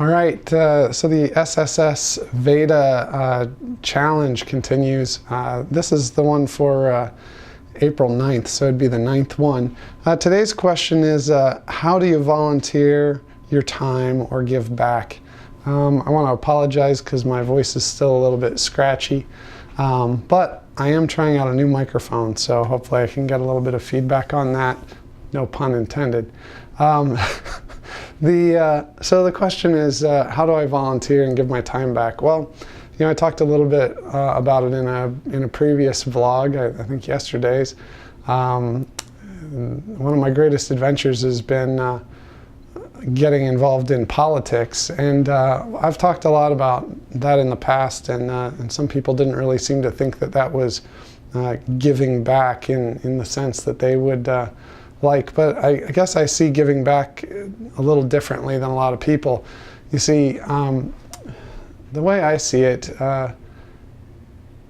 All right, so the SSSVEDA challenge continues. This is the one for April 9th, so it'd be the 9th one. Today's question is, how do you volunteer your time or give back? I want to apologize because my voice is still a little bit scratchy, but I am trying out a new microphone, so hopefully I can get a little bit of feedback on that. No pun intended. So the question is, how do I volunteer and give my time back? Well, you know, I talked a little bit about it in a previous vlog, I think yesterday's. One of my greatest adventures has been getting involved in politics, and I've talked a lot about that in the past, and some people didn't really seem to think that that was giving back in the sense that they would but I guess I see giving back a little differently than a lot of people. You see, the way I see it,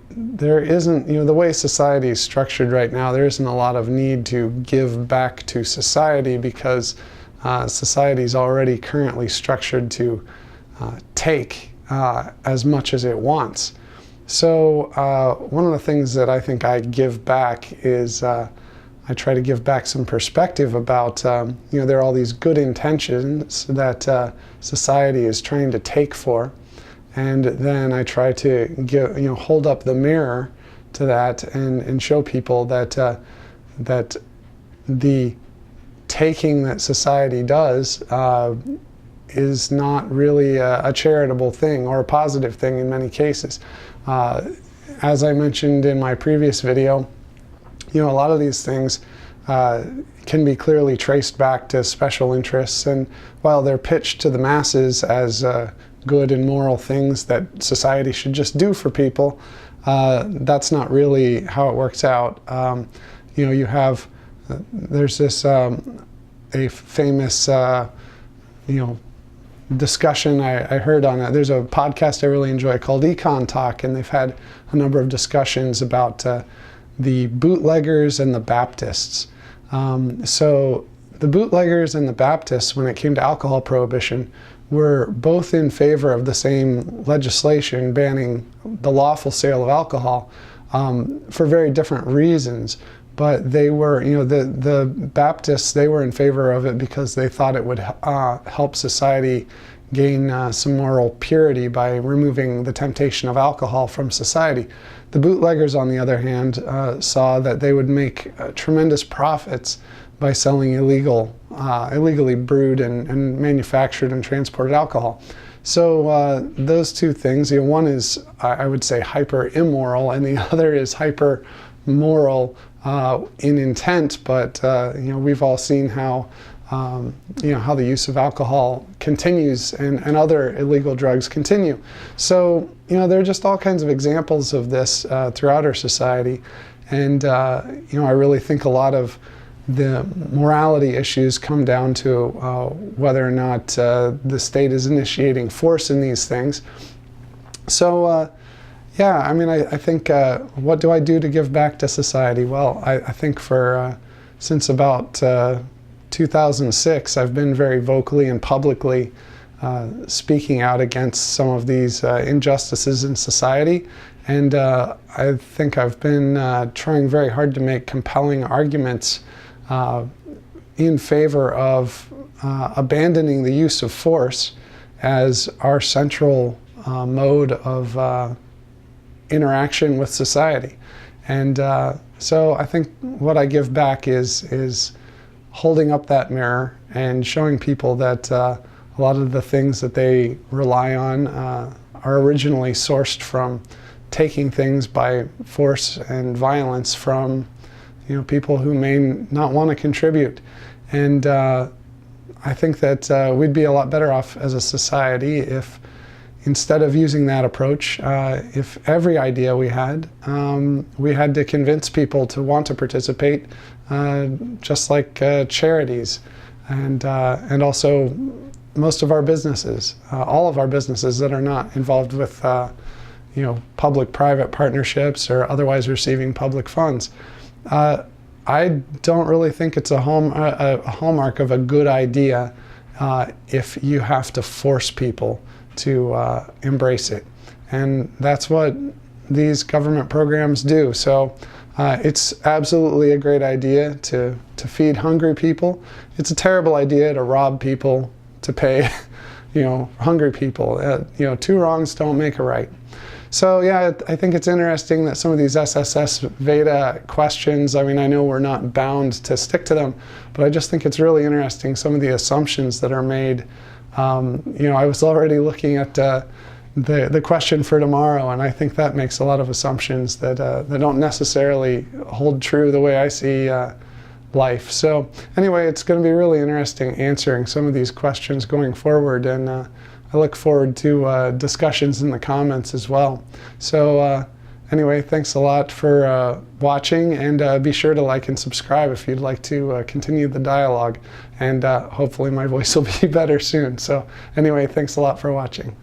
there isn't, you know, the way society is structured right now, there isn't a lot of need to give back to society because society is already currently structured to take as much as it wants. So one of the things that I think I give back is I try to give back some perspective about, you know, there are all these good intentions that society is trying to take for, and then I try to give, you know, hold up the mirror to that and show people that that the taking that society does is not really a charitable thing or a positive thing in many cases. As I mentioned in my previous video, you know, a lot of these things can be clearly traced back to special interests, and while they're pitched to the masses as good and moral things that society should just do for people, that's not really how it works out. You know, you have, there's this, a famous, you know, discussion I heard on it. There's a podcast I really enjoy called Econ Talk, and they've had a number of discussions about the bootleggers and the Baptists. So the bootleggers and the Baptists, when it came to alcohol prohibition, were both in favor of the same legislation banning the lawful sale of alcohol for very different reasons. But they were, you know, the Baptists, they were in favor of it because they thought it would help society gain some moral purity by removing the temptation of alcohol from society. The bootleggers, on the other hand, saw that they would make tremendous profits by selling illegally brewed and manufactured and transported alcohol. So those two things, you know, one is, I would say, hyper immoral, and the other is hyper moral in intent. But you know, we've all seen how you know, how the use of alcohol continues and other illegal drugs continue. So, you know, there are just all kinds of examples of this throughout our society. And, you know, I really think a lot of the morality issues come down to whether or not the state is initiating force in these things. So, yeah, I mean, I think, what do I do to give back to society? Well, I think for, since about 2006, I've been very vocally and publicly speaking out against some of these injustices in society, and I think I've been trying very hard to make compelling arguments in favor of abandoning the use of force as our central mode of interaction with society. And so I think what I give back is holding up that mirror and showing people that a lot of the things that they rely on are originally sourced from taking things by force and violence from, you know, people who may not want to contribute. And I think that we'd be a lot better off as a society if, instead of using that approach, if every idea we had to convince people to want to participate, just like charities, and also most of our businesses, all of our businesses that are not involved with you know, public-private partnerships or otherwise receiving public funds. I don't really think it's a hallmark of a good idea if you have to force people to embrace it. And that's what these government programs do. So it's absolutely a great idea to feed hungry people. It's a terrible idea to rob people to pay, hungry people. Two wrongs don't make a right. So yeah, I think it's interesting that some of these SSSVEDA questions, I mean, I know we're not bound to stick to them, but I just think it's really interesting, some of the assumptions that are made. I was already looking at the question for tomorrow, and I think that makes a lot of assumptions that don't necessarily hold true the way I see life. So anyway, it's going to be really interesting answering some of these questions going forward, and I look forward to discussions in the comments as well. So anyway, thanks a lot for watching, and be sure to like and subscribe if you'd like to continue the dialogue, and hopefully my voice will be better soon. So anyway, thanks a lot for watching.